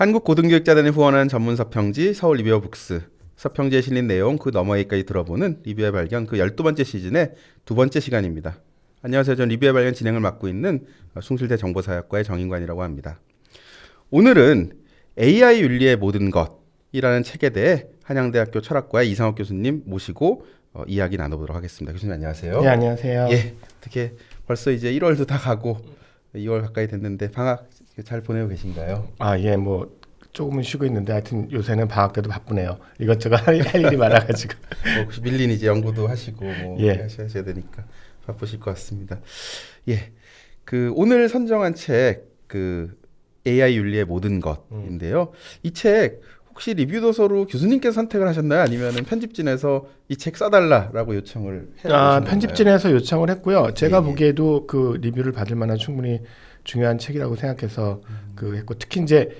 한국고등교육자단이 후원하는 전문 서평지 서울 리뷰어 북스. 서평지에 실린 내용 그 너머에까지 들어보는 리뷰의 발견 그 12번째 시즌의 두 번째 시간입니다. 안녕하세요. 전 리뷰의 발견 진행을 맡고 있는 숭실대 정보사학과의 정인관이라고 합니다. 오늘은 AI 윤리의 모든 것이라는 책에 대해 한양대학교 철학과의 이상욱 교수님 모시고 이야기 나눠보도록 하겠습니다. 교수님 안녕하세요. 네, 안녕하세요. 예, 어떻게 벌써 이제 1월도 다 가고 2월 가까이 됐는데 방학 잘 보내고 계신가요? 예, 뭐 조금은 쉬고 있는데 하여튼 요새는 방학 때도 바쁘네요. 이것저것 할 일이 많아가지고. 혹시 밀린 이제 연구도 하시고 뭐 예. 하셔야 되니까 바쁘실 것 같습니다. 예, 그 오늘 선정한 책 그 AI 윤리의 모든 것인데요. 이 책 혹시 리뷰 도서로 교수님께서 선택을 하셨나요? 아니면은 편집진에서 이 책 써달라라고 요청을 해주신 편집진에서 요청을 했고요. 제가 예. 보기에도 그 리뷰를 받을 만한 충분히 중요한 책이라고 생각해서 그 했고, 특히 이제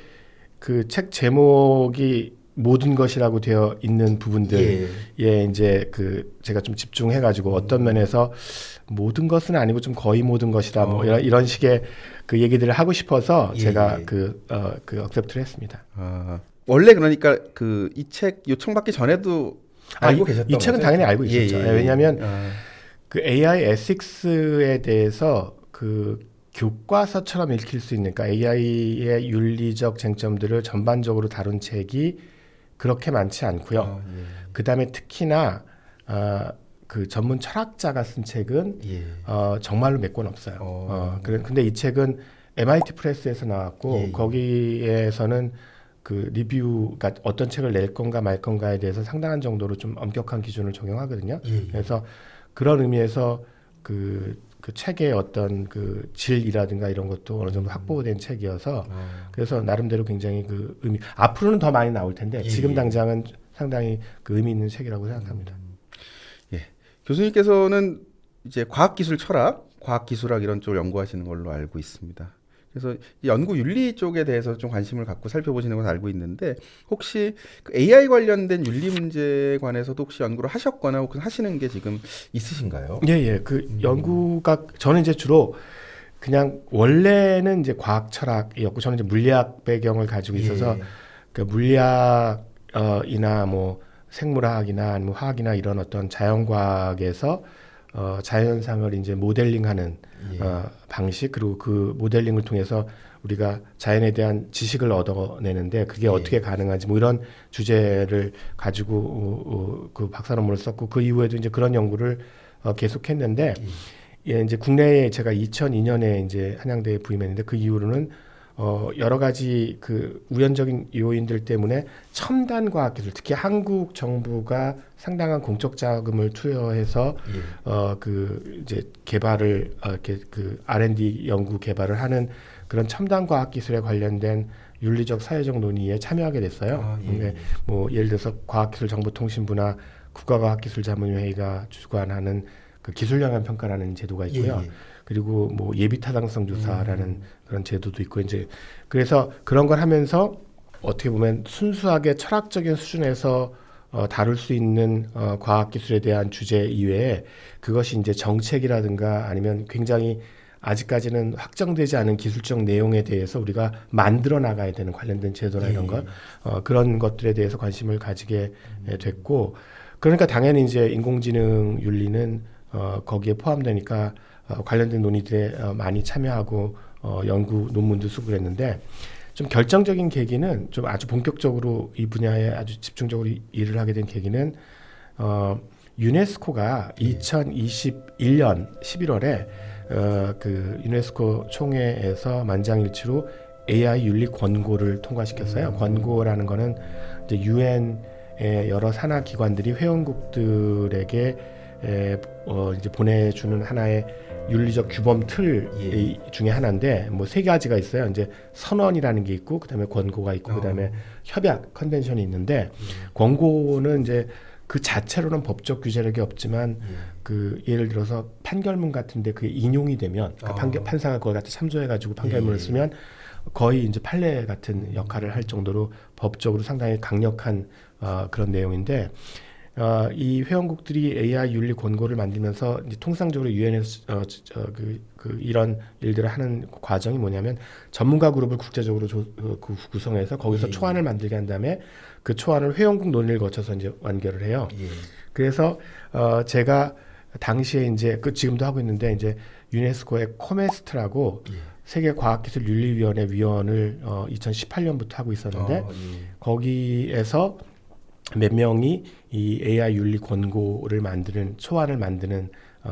그 책 제목이 모든 것이라고 되어 있는 부분들에 이제 그 제가 좀 집중해가지고 어떤 면에서 모든 것은 아니고 좀 거의 모든 것이다 뭐 이런 식의 그 얘기들을 하고 싶어서 제가 그 억셉트를 했습니다. 원래 그러니까 그 이 책 요청받기 전에도 알고 계셨던 이 책은 거죠? 당연히 알고 있었죠. 예. 왜냐하면 그 AI 에틱스에 대해서 그 교과서처럼 읽힐 수 있는, 그러니까 AI의 윤리적 쟁점들을 전반적으로 다룬 책이 그렇게 많지 않고요. 그 다음에 특히나 그 전문 철학자가 쓴 책은 정말로 몇 권 없어요. 근데 이 책은 MIT 프레스에서 나왔고 거기에서는 그 리뷰가 어떤 책을 낼 건가 말 건가에 대해서 상당한 정도로 좀 엄격한 기준을 적용하거든요. 그래서 그런 의미에서 그 책의 어떤 그 질이라든가 이런 것도 어느 정도 확보된 책이어서 그래서 나름대로 굉장히 그 의미, 앞으로는 더 많이 나올 텐데 지금 당장은 상당히 그 의미 있는 책이라고 생각합니다. 교수님께서는 이제 과학기술 철학, 과학기술학 이런 쪽을 연구하시는 걸로 알고 있습니다. 그래서 연구 윤리 쪽에 대해서 좀 관심을 갖고 살펴보시는 건 알고 있는데 혹시 그 AI 관련된 윤리 문제에 관해서도 혹시 연구를 하셨거나 혹은 하시는 게 지금 있으신가요? 그 연구가 저는 이제 주로 그냥 원래는 이제 과학 철학이었고 저는 이제 물리학 배경을 가지고 있어서 그 물리학이나 뭐 생물학이나 아니면 화학이나 이런 어떤 자연과학에서 자연상을 이제 모델링하는 방식, 그리고 그 모델링을 통해서 우리가 자연에 대한 지식을 얻어내는데 그게 어떻게 가능한지 뭐 이런 주제를 가지고 그 박사 논문을 썼고, 그 이후에도 이제 그런 연구를 계속했는데 이제 국내에 제가 2002년에 이제 한양대에 부임했는데 그 이후로는 여러 가지 그 우연적인 요인들 때문에 첨단 과학 기술, 특히 한국 정부가 상당한 공적 자금을 투여해서 그 이제 개발을 이렇게 그 R&D 연구 개발을 하는 그런 첨단 과학 기술에 관련된 윤리적 사회적 논의에 참여하게 됐어요. 근데 뭐 예를 들어서 과학기술정보통신부나 국가과학기술자문회의가 주관하는 그 기술영향 평가라는 제도가 있고요. 그리고 뭐 예비타당성 조사라는 그런 제도도 있고, 이제 그래서 그런 걸 하면서 어떻게 보면 순수하게 철학적인 수준에서 다룰 수 있는 과학기술에 대한 주제 이외에 그것이 이제 정책이라든가 아니면 굉장히 아직까지는 확정되지 않은 기술적 내용에 대해서 우리가 만들어 나가야 되는 관련된 제도나 이런 것, 그런 것들에 대해서 관심을 가지게 됐고, 그러니까 당연히 이제 인공지능 윤리는 거기에 포함되니까 관련된 논의들에 많이 참여하고 연구 논문도 쓰고 그랬는데, 좀 결정적인 계기는 좀 아주 본격적으로 이 분야에 아주 집중적으로 일을 하게 된 계기는 유네스코가 2021년 11월에 그 유네스코 총회에서 만장일치로 AI 윤리 권고를 통과시켰어요. 권고라는 거는 이제 유엔의 여러 산하 기관들이 회원국들에게 이제 보내주는 하나의 윤리적 규범 틀 중에 하나인데, 뭐 세 가지가 있어요. 이제 선언이라는 게 있고, 그다음에 권고가 있고, 그다음에 협약 컨벤션이 있는데, 권고는 이제 그 자체로는 법적 규제력이 없지만 그 예를 들어서 판결문 같은데 그게 인용이 되면 그러니까 판사가 그걸 갖다 참조해가지고 판결문을 쓰면 거의 이제 판례 같은 역할을 할 정도로 법적으로 상당히 강력한 그런 내용인데, 이 회원국들이 AI 윤리 권고를 만들면서 이제 통상적으로 유엔에서 이런 일들을 하는 과정이 뭐냐면 전문가 그룹을 국제적으로 구성해서 거기서 예. 초안을 만들게 한 다음에 그 초안을 회원국 논의를 거쳐서 이제 완결을 해요. 예. 그래서 제가 당시에 이제 지금도 하고 있는데 이제 유네스코의 코메스트라고 예. 세계과학기술윤리위원회 위원을 2018년부터 하고 있었는데 예. 거기에서 몇 명이 이 AI 윤리 권고를 만드는 초안을 만드는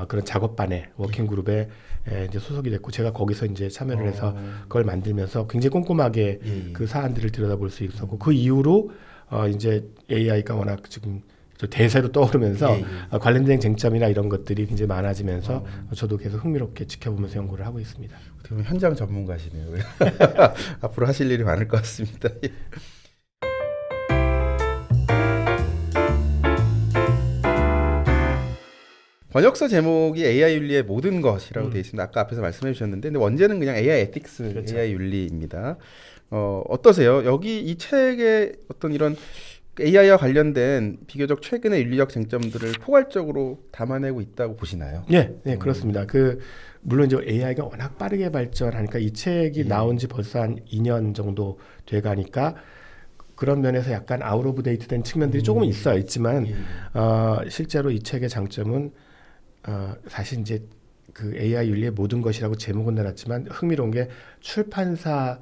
그런 작업반에 워킹 그룹에 이제 소속이 됐고 제가 거기서 이제 참여를 해서 그걸 만들면서 굉장히 꼼꼼하게 예. 그 사안들을 들여다볼 수 있었고 그 이후로 이제 AI가 워낙 지금 대세로 떠오르면서 예. 관련된 쟁점이나 이런 것들이 굉장히 많아지면서 저도 계속 흥미롭게 지켜보면서 연구를 하고 있습니다. 어떻게 보면 현장 전문가시네요. 앞으로 하실 일이 많을 것 같습니다. 예. 번역서 제목이 AI 윤리의 모든 것이라고 되어 있습니다. 아까 앞에서 말씀해 주셨는데 근데 원제는 그냥 AI 에틱스, 그렇죠. AI 윤리입니다. 어떠세요? 여기 이 책에 어떤 이런 AI와 관련된 비교적 최근의 윤리적 쟁점들을 포괄적으로 담아내고 있다고 보시나요? 네, 그렇습니다. 물론 이제 AI가 워낙 빠르게 발전하니까 이 책이 나온 지 벌써 한 2년 정도 돼 가니까 그런 면에서 약간 아웃 오브 데이트 된 측면들이 조금은 있지만 실제로 이 책의 장점은 사실 이제 그 AI 윤리의 모든 것이라고 제목은 달았지만 흥미로운 게 출판사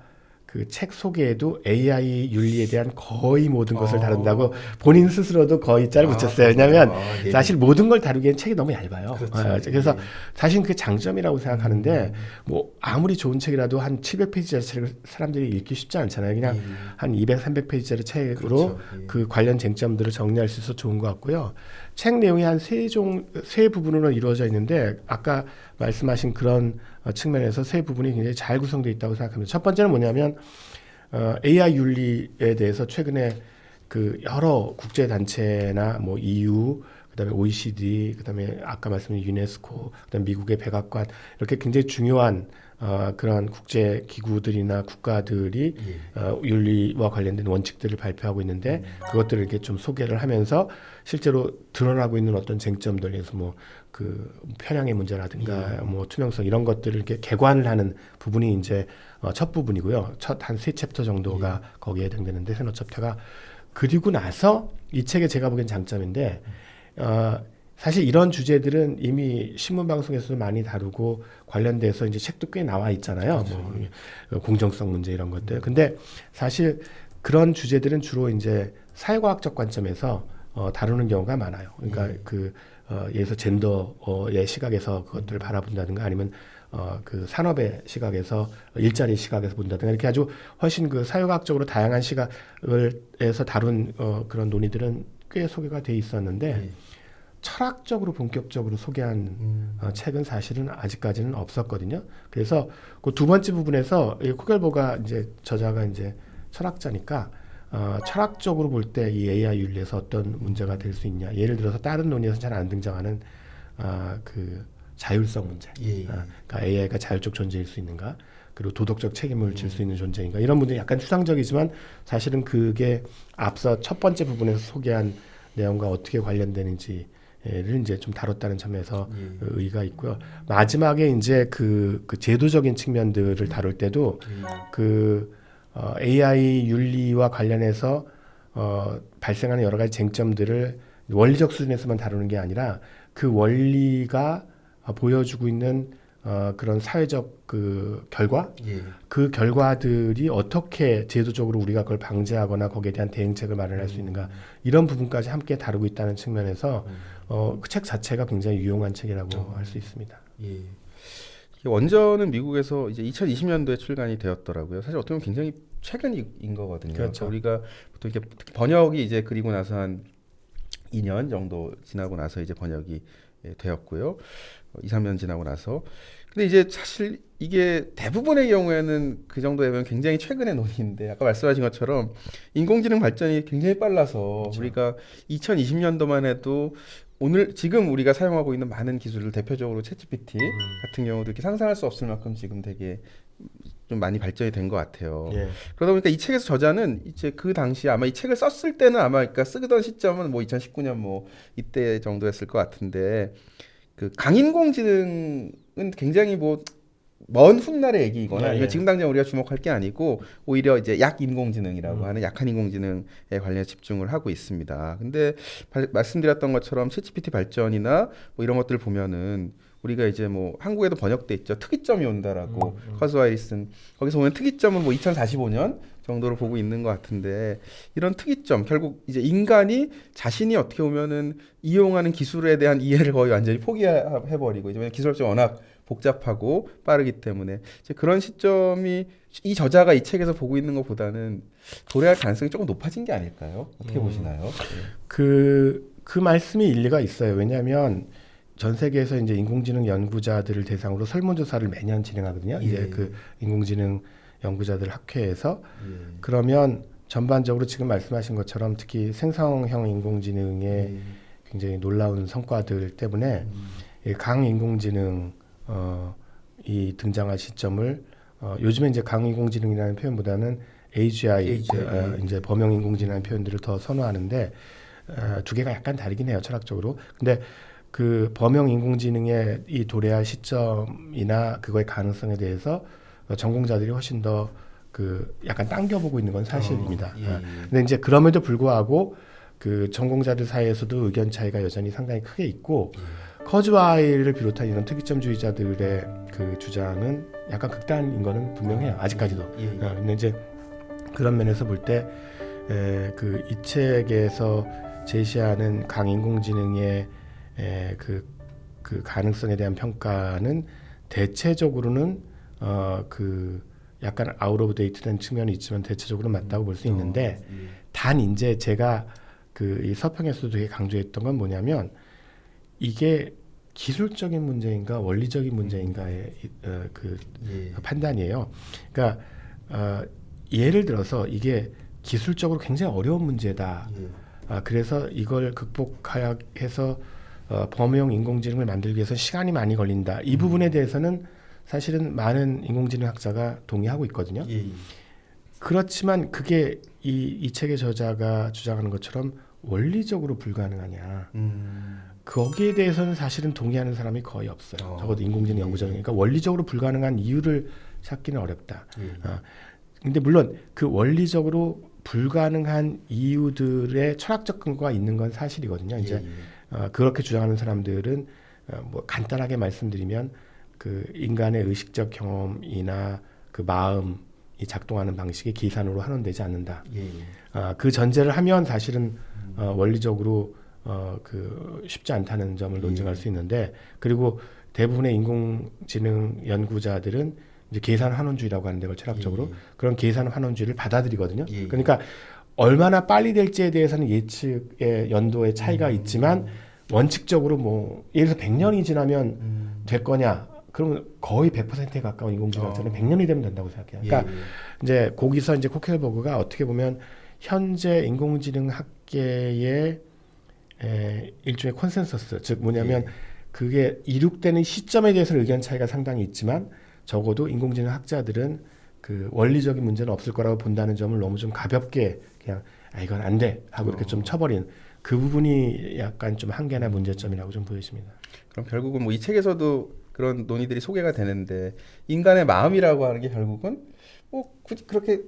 그 책 소개에도 AI 윤리에 대한 거의 모든 것을 다룬다고 본인 스스로도 거의 짤을 붙였어요. 왜냐하면 예. 사실 모든 걸 다루기엔 책이 너무 얇아요. 그렇죠. 그래서 예. 사실 그게 장점이라고 생각하는데 뭐 아무리 좋은 책이라도 한 700페이지짜리 책을 사람들이 읽기 쉽지 않잖아요. 그냥 한 200, 300페이지짜리 책으로 그렇죠. 예. 그 관련 쟁점들을 정리할 수 있어서 좋은 것 같고요. 책 내용이 한 세 부분으로 이루어져 있는데 아까 말씀하신 그런 측면에서 세 부분이 굉장히 잘 구성되어 있다고 생각합니다. 첫 번째는 뭐냐면 AI 윤리에 대해서 최근에 그 여러 국제 단체나 뭐 EU, 그다음에 OECD, 그다음에 아까 말씀드린 유네스코, 그다음에 미국의 백악관 이렇게 굉장히 중요한 그런 국제 기구들이나 국가들이 윤리와 관련된 원칙들을 발표하고 있는데 그것들을 이렇게 좀 소개를 하면서 실제로 드러나고 있는 어떤 쟁점들, 그래서 뭐 그 편향의 문제라든가 뭐 투명성 이런 것들을 이렇게 개관을 하는 부분이 이제 첫 부분이고요. 첫 한 3챕터 정도가 거기에 해당되는데 세너 챕터가 그리고 나서 이 책의 제가 보기엔 장점인데 사실 이런 주제들은 이미 신문 방송에서도 많이 다루고 관련돼서 이제 책도 꽤 나와 있잖아요. 그렇죠. 뭐 공정성 문제 이런 것들. 근데 사실 그런 주제들은 주로 이제 사회과학적 관점에서 다루는 경우가 많아요. 그러니까 예를 들어서 젠더의 시각에서 그것들을 바라본다든가 아니면 그 산업의 시각에서 일자리 시각에서 본다든가 이렇게 아주 훨씬 그 사회과학적으로 다양한 시각에서 다룬 그런 논의들은 꽤 소개가 돼 있었는데 철학적으로 본격적으로 소개한 책은 사실은 아직까지는 없었거든요. 그래서 그 두 번째 부분에서 코겔보가 이제 저자가 이제 철학자니까 철학적으로 볼 때 이 AI 윤리에서 어떤 문제가 될 수 있냐. 예를 들어서 다른 논의에서 잘 안 등장하는 그 자율성 문제. 그러니까 AI가 자율적 존재일 수 있는가? 그리고 도덕적 책임을 질 수 있는 존재인가? 이런 문제 약간 추상적이지만 사실은 그게 앞서 첫 번째 부분에서 소개한 내용과 어떻게 관련되는지를 이제 좀 다뤘다는 점에서 의의가 있고요. 마지막에 이제 그 제도적인 측면들을 다룰 때도 AI 윤리와 관련해서 발생하는 여러 가지 쟁점들을 원리적 수준에서만 다루는 게 아니라 그 원리가 보여주고 있는 그런 사회적 그 결과, 그 결과들이 어떻게 제도적으로 우리가 그걸 방지하거나 거기에 대한 대응책을 마련할 수 있는가 이런 부분까지 함께 다루고 있다는 측면에서 그 책 자체가 굉장히 유용한 책이라고 할 수 있습니다. 원전은 미국에서 이제 2020년도에 출간이 되었더라고요. 사실 어떻게 보면 굉장히 최근인 거거든요. 그렇죠. 우리가 보통 이렇게 번역이 이제 그리고 나서 한 2년 정도 지나고 나서 이제 번역이 되었고요. 2, 3년 지나고 나서. 근데 이제 사실 이게 대부분의 경우에는 그 정도 되면 굉장히 최근의 논의인데 아까 말씀하신 것처럼 인공지능 발전이 굉장히 빨라서 그렇죠. 우리가 2020년도만 해도 지금 우리가 사용하고 있는 많은 기술을 대표적으로 챗GPT 같은 경우도 이렇게 상상할 수 없을 만큼 지금 되게 좀 많이 발전이 된 것 같아요. 예. 그러다 보니까 이 책에서 저자는 이제 그 당시 아마 이 책을 썼을 때는 아마 그러니까 쓰던 시점은 뭐 2019년 뭐 이때 정도였을 것 같은데 그 강인공지능은 굉장히 뭐 먼 훗날의 얘기이거나 예, 아니면 예. 지금 당장 우리가 주목할 게 아니고 오히려 이제 약인공지능이라고 하는 약한 인공지능에 관련해 집중을 하고 있습니다. 근데 말씀드렸던 것처럼 챗GPT 발전이나 뭐 이런 것들을 보면은 우리가 이제 뭐 한국에도 번역돼 있죠. 특이점이 온다라고 커즈와이리슨 거기서 보면 특이점은 뭐 2045년 정도로 보고 있는 것 같은데 이런 특이점 결국 이제 인간이 자신이 어떻게 보면은 이용하는 기술에 대한 이해를 거의 완전히 포기해버리고 이제 기술적으로 워낙 복잡하고 빠르기 때문에 이제 그런 시점이 이 저자가 이 책에서 보고 있는 것보다는 도래할 가능성이 조금 높아진 게 아닐까요? 어떻게 보시나요? 그 말씀이 일리가 있어요. 왜냐하면 전 세계에서 이제 인공지능 연구자들을 대상으로 설문조사를 매년 진행하거든요. 예. 이제 그 인공지능 연구자들 학회에서 예. 그러면 전반적으로 지금 말씀하신 것처럼 특히 생성형 인공지능의 굉장히 놀라운 성과들 때문에 이 강인공지능 이 등장할 시점을 요즘에 이제 강인공지능이라는 표현보다는 AGI 이제 범용 인공지능이라는 표현들을 더 선호하는데 두 개가 약간 다르긴 해요 철학적으로. 근데 그 범용 인공지능의 이 도래할 시점이나 그거의 가능성에 대해서 전공자들이 훨씬 더 그 약간 당겨보고 있는 건 사실입니다. 근데 이제 그럼에도 불구하고 그 전공자들 사이에서도 의견 차이가 여전히 상당히 크게 있고 커즈와이를 비롯한 이런 특이점주의자들의 그 주장은 약간 극단인 거는 분명해요. 아직까지도. 근데 이제 그런 면에서 볼 때 그 이 책에서 제시하는 강인공지능의 그 가능성에 대한 평가는 대체적으로는 그 약간 아웃 오브 데이트된 측면이 있지만 대체적으로 맞다고 볼 수 있는데 단 이제 제가 그 이 서평에서도 되게 강조했던 건 뭐냐면 이게 기술적인 문제인가 원리적인 문제인가의 그 판단이에요. 그러니까 예를 들어서 이게 기술적으로 굉장히 어려운 문제다. 그래서 이걸 극복해서 범용 인공지능을 만들기 위해서 시간이 많이 걸린다. 이 부분에 대해서는 사실은 많은 인공지능 학자가 동의하고 있거든요. 그렇지만 그게 이 책의 저자가 주장하는 것처럼 원리적으로 불가능하냐. 거기에 대해서는 사실은 동의하는 사람이 거의 없어요. 적어도 인공지능 연구자 중에. 그러니까 원리적으로 불가능한 이유를 찾기는 어렵다. 근데 물론 그 원리적으로 불가능한 이유들의 철학적 근거가 있는 건 사실이거든요. 이제 그렇게 주장하는 사람들은 뭐 간단하게 말씀드리면 그 인간의 의식적 경험이나 그 마음이 작동하는 방식이 계산으로 환원되지 않는다. 그 전제를 하면 사실은 원리적으로 그 쉽지 않다는 점을 논증할 수 있는데 그리고 대부분의 인공지능 연구자들은 이제 계산 환원주의라고 하는데 그걸 철학적으로 그런 계산 환원주의를 받아들이거든요. 그러니까 얼마나 빨리 될지에 대해서는 예측의 연도의 차이가 있지만 원칙적으로 뭐 예를 들어서 100년이 지나면 될 거냐? 그러면 거의 100%에 가까운 인공지능학자는 100년이 되면 된다고 생각해요. 그러니까 이제 거기서 이제 코켈버그가 어떻게 보면 현재 인공지능 학계의 일종의 콘센서스, 즉 뭐냐면 그게 이룩되는 시점에 대해서는 의견 차이가 상당히 있지만 적어도 인공지능 학자들은 그 원리적인 문제는 없을 거라고 본다는 점을 너무 좀 가볍게 그냥 이건 안 돼 하고 이렇게 좀 쳐버린 그 부분이 약간 좀 한계나 문제점이라고 좀 보여집니다. 그럼 결국은 뭐 이 책에서도 그런 논의들이 소개가 되는데 인간의 마음이라고 하는 게 결국은 뭐 굳이 그렇게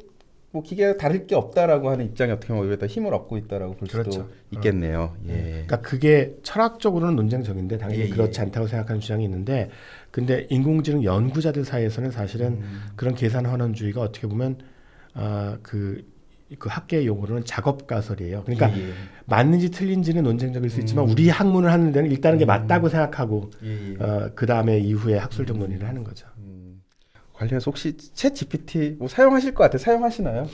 뭐 기계가 다를 게 없다라고 하는 입장이 어떻게 보면 오히려 더 힘을 얻고 있다라고 볼 수도 그렇죠. 있겠네요. 그러니까 그게 철학적으로는 논쟁적인데 당연히 그렇지 않다고 생각하는 주장이 있는데 근데 인공지능 연구자들 사이에서는 사실은 그런 계산 환원주의가 어떻게 보면 그 학계의 용어로는 작업 가설이에요. 그러니까 맞는지 틀린지는 논쟁적일 수 있지만 우리 학문을 하는 데는 일단은 게 맞다고 생각하고 그 다음에 이후에 학술적 논의를 하는 거죠. 관련해서 혹시 챗 GPT 뭐 사용하실 것 같아요? 사용하시나요?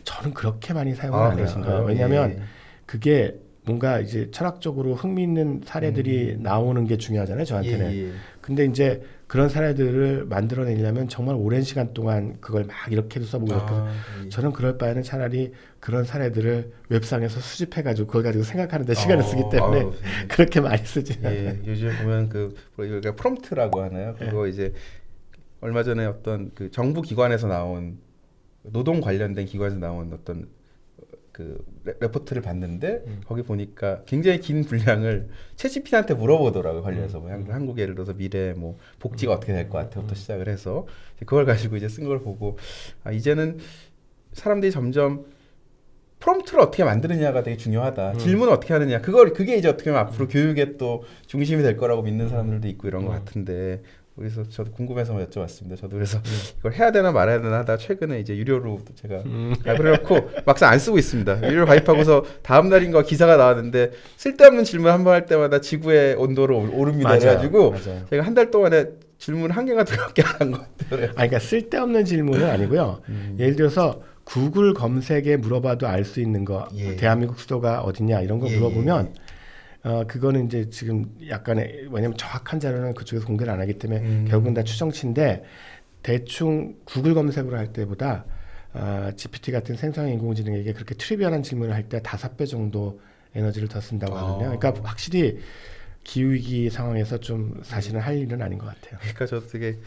저는 그렇게 많이 사용을 안 해요. 왜냐하면 그게 뭔가 이제 철학적으로 흥미있는 사례들이 나오는 게 중요하잖아요. 저한테는. 근데 이제 그런 사례들을 만들어내려면 정말 오랜 시간 동안 그걸 막 이렇게도 써보고 이렇게 저는 그럴 바에는 차라리 그런 사례들을 웹상에서 수집해가지고 그걸 가지고 생각하는 데 시간을 쓰기 때문에 그렇게 많이 쓰지 않아요. 요즘 보면 그 프롬프트라고 하나요? 그거 이제 얼마 전에 어떤 그 정부 기관에서 나온 노동 관련된 기관에서 나온 어떤 그 레포트를 봤는데 거기 보니까 굉장히 긴 분량을 챗GPT한테 물어보더라고요. 관련해서 뭐 한국 예를 들어서 미래 뭐 복지가 어떻게 될 것 같아부터 시작을 해서 그걸 가지고 이제 쓴 걸 보고 아 이제는 사람들이 점점 프롬프트를 어떻게 만드느냐가 되게 중요하다. 질문을 어떻게 하느냐. 그게 이제 어떻게 보면 앞으로 교육의 또 중심이 될 거라고 믿는 사람들도 있고 이런 것 같은데 그래서 저도 궁금해서 여쭤봤습니다. 저도 그래서 이걸 해야 되나 말아야 되나 하다 최근에 이제 유료로 제가 가입을 해놓고 막상 안 쓰고 있습니다. 유료 가입하고서 다음 날인가 기사가 나왔는데 쓸데없는 질문 한 번 할 때마다 지구의 온도를 오릅니다. 맞아요. 그래가지고 맞아요. 제가 한 달 동안에 질문 한 개가 들어밖에 안 한 것 같아요. 그러니까 쓸데없는 질문은 아니고요. 예를 들어서 구글 검색에 물어봐도 알 수 있는 거, 예. 대한민국 수도가 어디냐 이런 거 예, 물어보면 그거는 이제 지금 약간의 왜냐면 정확한 자료는 그쪽에서 공개를 안 하기 때문에 결국은 다 추정치인데 대충 구글 검색으로 할 때보다 GPT 같은 생성형 인공지능에게 그렇게 트리비얼한 질문을 할 때 5배 정도 에너지를 더 쓴다고 하거든요. 그러니까 확실히 기후위기 상황에서 좀 사실은 할 일은 아닌 것 같아요. 그러니까 저도 되게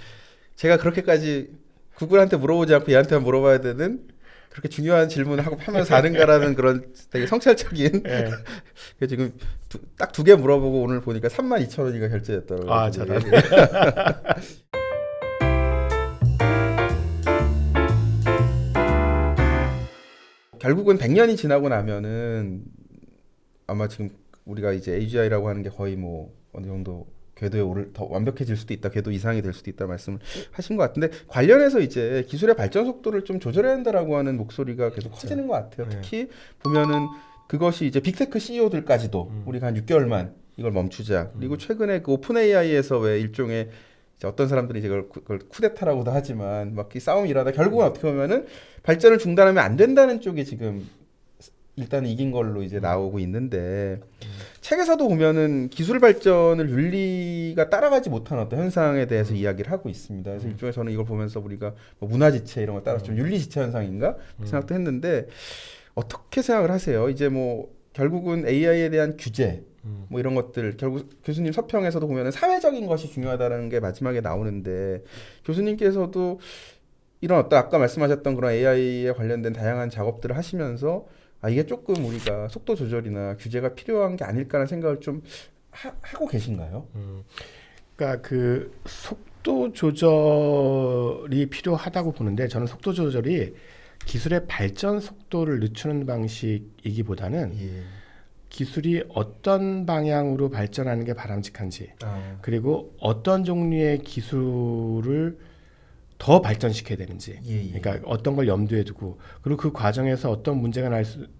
제가 그렇게까지 구글한테 물어보지 않고 얘한테만 물어봐야 되는 그렇게 중요한 질문을 하고 하면서 사는가라는 그런 되게 성찰적인 네. 그래서 지금 딱 2개 물어보고 오늘 보니까 32,000원이가 결제됐더라고요. 아, 잘하네. 결국은 100년이 지나고 나면은 아마 지금 우리가 이제 AGI라고 하는 게 거의 뭐 어느 정도 궤도에 오를 더 완벽해질 수도 있다, 궤도 이상이 될 수도 있다 말씀을 하신 것 같은데 관련해서 이제 기술의 발전 속도를 좀 조절해야 한다라고 하는 목소리가 계속 커지는 것 같아요. 네. 특히 보면은 그것이 이제 빅테크 CEO들까지도 우리가 한 6개월만 이걸 멈추자. 그리고 최근에 그 오픈 AI에서 왜 일종의 이제 어떤 사람들이 이제 그걸 쿠데타라고도 하지만 막 이 싸움이 일어나다 결국은 어떻게 보면은 발전을 중단하면 안 된다는 쪽이 지금 일단 이긴 걸로 이제 나오고 있는데 책에서도 보면은 기술 발전을 윤리가 따라가지 못한 어떤 현상에 대해서 이야기를 하고 있습니다. 그래서 일종의 저는 이걸 보면서 우리가 뭐 문화 지체 이런 거 따라서 좀 윤리 지체 현상인가 생각도 했는데 어떻게 생각을 하세요? 이제 뭐 결국은 AI에 대한 규제 뭐 이런 것들 결국 교수님 서평에서도 보면은 사회적인 것이 중요하다는 게 마지막에 나오는데 교수님께서도 이런 어떤 아까 말씀하셨던 그런 AI에 관련된 다양한 작업들을 하시면서 아 이게 조금 우리가 속도 조절이나 규제가 필요한 게 아닐까라는 생각을 좀 하고 계신가요? 그러니까 그 속도 조절이 필요하다고 보는데 저는 속도 조절이 기술의 발전 속도를 늦추는 방식이기보다는 기술이 어떤 방향으로 발전하는 게 바람직한지 그리고 어떤 종류의 기술을 더 발전시켜야 되는지 그러니까 어떤 걸 염두에 두고 그리고 그 과정에서 어떤 문제가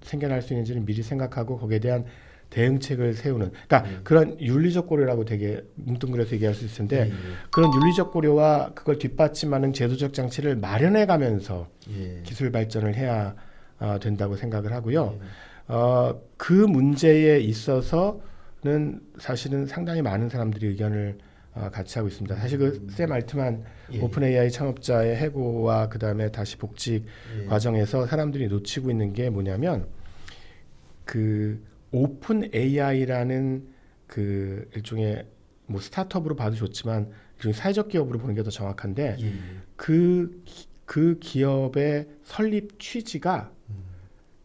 생겨날 수 있는지를 미리 생각하고 거기에 대한 대응책을 세우는 그러니까 그런 윤리적 고려라고 되게 뭉뚱그려서 얘기할 수 있을 텐데 그런 윤리적 고려와 그걸 뒷받침하는 제도적 장치를 마련해 가면서 기술 발전을 해야 된다고 생각을 하고요. 그 문제에 있어서는 사실은 상당히 많은 사람들이 의견을 같이 하고 있습니다. 사실 그 샘 알트만 오픈 AI 창업자의 해고와 그 다음에 다시 복직 과정에서 사람들이 놓치고 있는 게 뭐냐면 그 오픈 AI라는 그 일종의 뭐 스타트업으로 봐도 좋지만 일종의 사회적 기업으로 보는 게 더 정확한데 그 기업의 설립 취지가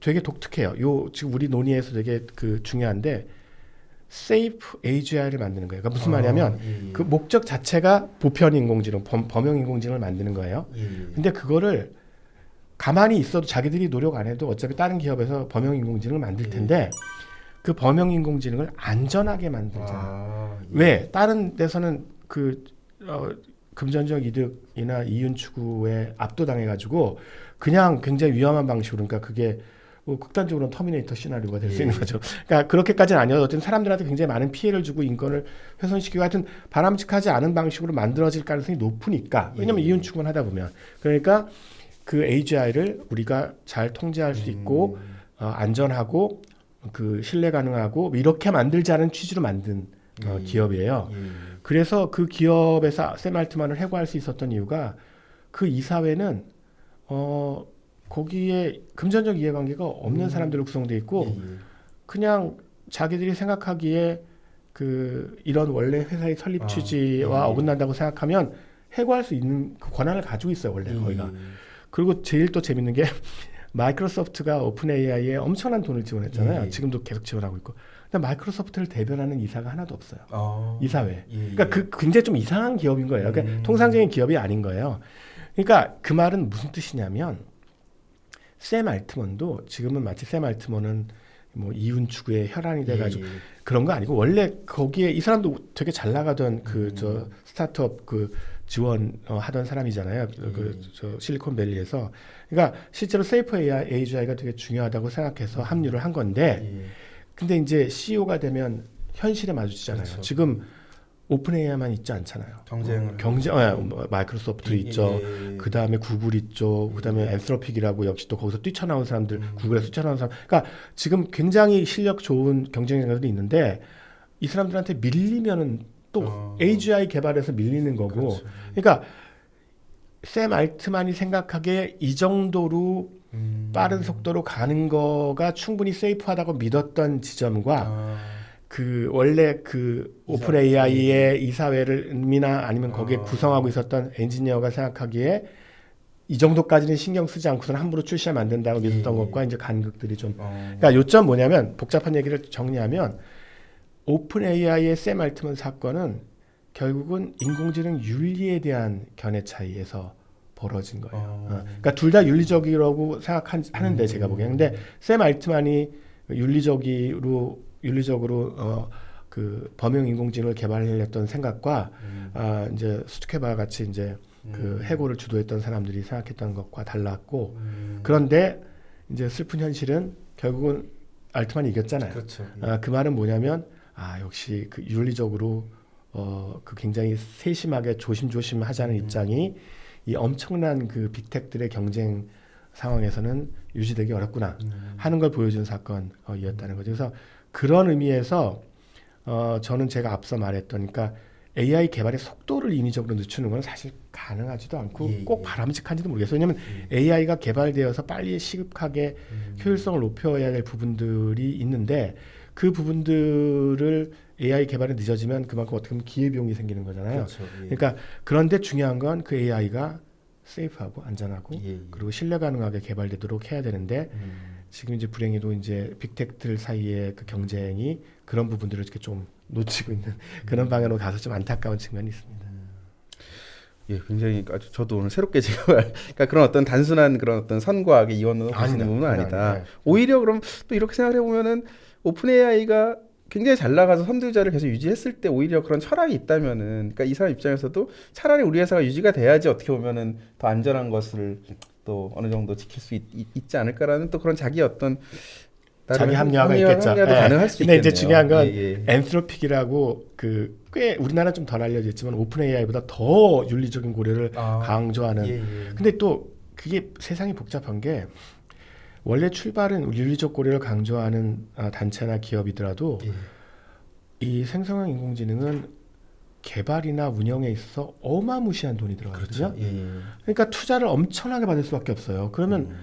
되게 독특해요. 지금 우리 논의에서 되게 그 중요한데 세이프 AGI를 만드는 거예요. 그러니까 무슨 말이냐면 그 목적 자체가 보편 인공지능, 범용 인공지능을 만드는 거예요. 근데 그거를 가만히 있어도 자기들이 노력 안 해도 어차피 다른 기업에서 범용 인공지능을 만들 텐데 그 범용 인공지능을 안전하게 만들자. 왜? 다른 데서는 그 금전적 이득이나 이윤 추구에 압도당해가지고 그냥 굉장히 위험한 방식으로 그러니까 그게 뭐 극단적으로는 터미네이터 시나리오가 될 수 있는 거죠. 그러니까 그렇게까지는 아니어도 어쨌든 사람들한테 굉장히 많은 피해를 주고 인권을 훼손시키고 하여튼 바람직하지 않은 방식으로 만들어질 가능성이 높으니까 왜냐하면 이윤 추구만 하다 보면 그러니까 그 AGI를 우리가 잘 통제할 수 있고 안전하고 그 신뢰 가능하고 이렇게 만들자는 취지로 만든 기업이에요. 그래서 그 기업에서 샘 알트만을 해고할 수 있었던 이유가 그 이사회는 거기에 금전적 이해관계가 없는 사람들로 구성되어 있고 그냥 자기들이 생각하기에 그 이런 원래 회사의 설립 취지와 어긋난다고 생각하면 해고할 수 있는 그 권한을 가지고 있어요 원래 거기가. 그리고 제일 또 재밌는 게 마이크로소프트가 오픈 AI에 엄청난 돈을 지원했잖아요. 지금도 계속 지원하고 있고. 근데 마이크로소프트를 대변하는 이사가 하나도 없어요. 이사회. 그러니까 그 굉장히 좀 이상한 기업인 거예요. 그러니까 통상적인 기업이 아닌 거예요. 그러니까 그 말은 무슨 뜻이냐면 샘 알트먼도 지금은 마치 샘 알트먼은 뭐 이윤 추구의 혈안이 돼가지고 그런 거 아니고 원래 거기에 이 사람도 되게 잘 나가던 그 저 스타트업 그 지원 하던 사람이잖아요. 그 저 실리콘밸리에서. 그러니까 실제로 세이프 AI가 되게 중요하다고 생각해서 합류를 한 건데, 근데 이제 CEO가 되면 현실에 마주치잖아요. 그렇죠. 지금 오픈 AI만 있지 않잖아요. 마이크로소프트 있죠. 그 다음에 구글 있죠. 그 다음에 앤스로픽이라고 역시 또 거기서 뛰쳐나온 사람들, 구글에서 뛰쳐나온 사람. 그러니까 지금 굉장히 실력 좋은 경쟁자들이 있는데 이 사람들한테 밀리면은 또 AGI 개발에서 밀리는 거고. 그렇죠. 그러니까 샘 알트만이 생각하기에 이 정도로 빠른 속도로 가는 거가 충분히 세이프하다고 믿었던 지점과 그 원래 그 오픈 AI의 이사회를이나 아니면 거기에 구성하고 있었던 엔지니어가 생각하기에 이 정도까지는 신경 쓰지 않고서는 함부로 출시하면 안 된다고 믿었던 것과 이제 간극들이 좀. 그러니까 요점 뭐냐면 복잡한 얘기를 정리하면 오픈 AI의 샘 알트먼 사건은 결국은 인공지능 윤리에 대한 견해 차이에서 벌어진 거예요. 그러니까 둘 다 윤리적이라고 생각하는데 제가 보기엔. 근데 샘 알트만이 윤리적으로 그 범용 인공지능을 개발했던 생각과 이제 스투케바 같이 이제 그 해고를 주도했던 사람들이 생각했던 것과 달랐고, 그런데 이제 슬픈 현실은 결국은 알트만이 이겼잖아요. 그렇죠. 그 말은 뭐냐면 역시 그 윤리적으로 그 굉장히 세심하게 조심조심 하자는 입장이 이 엄청난 그 빅텍들의 경쟁 상황에서는 유지되기 어렵구나 하는 걸 보여준 사건이었다는 거죠. 그래서 그런 의미에서 저는 제가 앞서 말했던, 그러니까 AI 개발의 속도를 인위적으로 늦추는 건 사실 가능하지도 않고 꼭 바람직한지도 모르겠어요. 왜냐하면 AI가 개발되어서 빨리 시급하게 효율성을 높여야 될 부분들이 있는데 그 부분들을 AI 개발이 늦어지면 그만큼 어떻게 보면 기회비용이 생기는 거잖아요. 그렇죠. 그러니까 그런데 중요한 건 그 AI가 세이프하고 안전하고 그리고 신뢰 가능하게 개발되도록 해야 되는데 지금 이제 불행히도 이제 빅텍들 사이의 그 경쟁이 그런 부분들을 이렇게 좀 놓치고 있는 그런 방향으로 가서 좀 안타까운 측면이 있습니다. 예, 굉장히 아주 저도 오늘 새롭게 지금 그러니까 그런 어떤 단순한 그런 어떤 선과학의 이원으로 보시는 부분은 아니다. 오히려 그럼 또 이렇게 생각해 보면은 오픈 AI가 굉장히 잘 나가서 선두주자를 계속 유지했을 때 오히려 그런 철학이 있다면은, 그러니까 이 사람 입장에서도 차라리 우리 회사가 유지가 돼야지 어떻게 보면은 더 안전한 것을 또 어느 정도 지킬 수 있지 않을까라는 또 그런 자기 어떤 자기 합리화가 있겠죠. 합리화도 가능할 수 근데 있겠네요. 이제 중요한 건 엔트로픽이라고 그 꽤 우리나라 좀 덜 알려져 있지만 오픈 AI보다 더 윤리적인 고려를 강조하는. 근데 또 그게 세상이 복잡한 게 원래 출발은 윤리적 고려를 강조하는 단체나 기업이더라도 이 생성형 인공지능은 개발이나 운영에 있어서 어마무시한 돈이 들어가거든요. 그렇죠. 그러니까 투자를 엄청나게 받을 수밖에 없어요. 그러면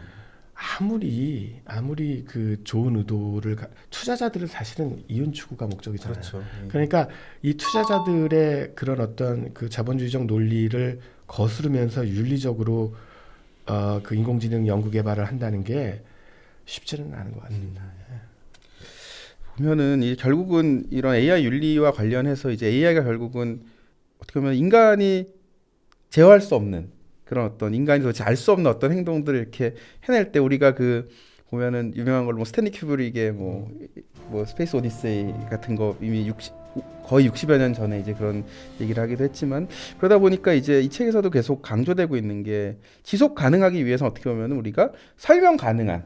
아무리 그 좋은 의도를 투자자들은 사실은 이윤 추구가 목적이잖아요. 그렇죠. 그러니까 이 투자자들의 그런 어떤 그 자본주의적 논리를 거스르면서 윤리적으로 그 인공지능 연구 개발을 한다는 게 쉽지는 않은 것 같습니다. 보면은 결국은 이런 AI 윤리와 관련해서 이제 AI가 결국은 어떻게 보면 인간이 제어할 수 없는 그런 어떤 인간이 도대체 알 수 없는 어떤 행동들을 이렇게 해낼 때 우리가 그 보면은 유명한 걸로 뭐 스탠리 큐브릭의 뭐 스페이스 오디세이 같은 거 이미 거의 60여 년 전에 이제 그런 얘기를 하기도 했지만, 그러다 보니까 이제 이 책에서도 계속 강조되고 있는 게 지속 가능하기 위해서 어떻게 보면 우리가 설명 가능한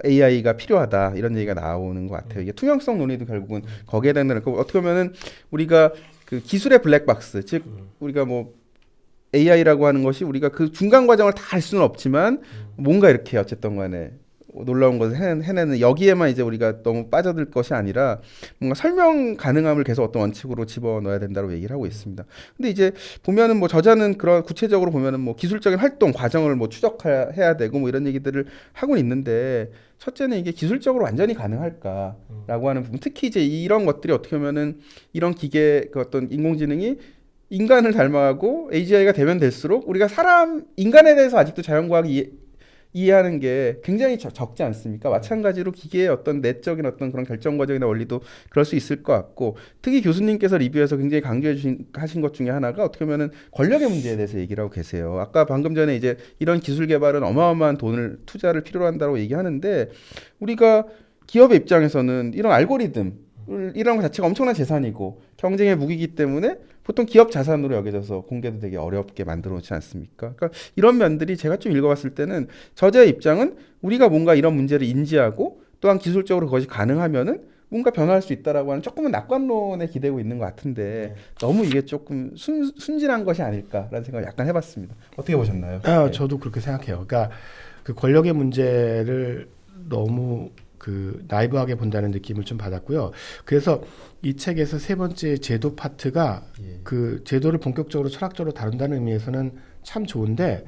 AI가 필요하다 이런 얘기가 나오는 것 같아요. 이게 투명성 논의도 결국은 거기에 대한 어떻게 보면은 우리가 그 기술의 블랙박스, 즉 우리가 뭐 AI라고 하는 것이 우리가 그 중간 과정을 다 알 수는 없지만 뭔가 이렇게 어쨌든 간에 놀라운 것을 해내는, 여기에만 이제 우리가 너무 빠져들 것이 아니라 뭔가 설명 가능함을 계속 어떤 원칙으로 집어넣어야 된다고 얘기를 하고 있습니다. 근데 이제 보면은 뭐 저자는 그런 구체적으로 보면은 뭐 기술적인 활동 과정을 뭐 추적해야 되고 뭐 이런 얘기들을 하고 있는데, 첫째는 이게 기술적으로 완전히 가능할까라고 하는 부분, 특히 이제 이런 것들이 어떻게 보면은 이런 기계 그 어떤 인공지능이 인간을 닮아가고 AGI가 되면 될수록 우리가 인간에 대해서 아직도 자연과학이 이해하는 게 굉장히 적지 않습니까? 마찬가지로 기계의 어떤 내적인 어떤 그런 결정 과정이나 원리도 그럴 수 있을 것 같고, 특히 교수님께서 리뷰에서 굉장히 하신 것 중에 하나가 어떻게 보면은 권력의 문제에 대해서 얘기를 하고 계세요. 아까 방금 전에 이제 이런 기술 개발은 어마어마한 투자를 필요로 한다고 얘기하는데, 우리가 기업의 입장에서는 이런 알고리즘 이런 것 자체가 엄청난 재산이고 경쟁의 무기이기 때문에 보통 기업 자산으로 여겨져서 공개도 되게 어렵게 만들어 놓지 않습니까? 그러니까 이런 면들이 제가 좀 읽어봤을 때는 저자의 입장은 우리가 뭔가 이런 문제를 인지하고 또한 기술적으로 그것이 가능하면은 뭔가 변화할 수 있다라고 하는 조금은 낙관론에 기대고 있는 것 같은데 너무 이게 조금 순진한 것이 아닐까라는 생각을 약간 해봤습니다. 어떻게 보셨나요? 네. 저도 그렇게 생각해요. 그러니까 그 권력의 문제를 너무 그 나이브하게 본다는 느낌을 좀 받았고요. 그래서 이 책에서 세 번째 제도 파트가 그 제도를 본격적으로 철학적으로 다룬다는 의미에서는 참 좋은데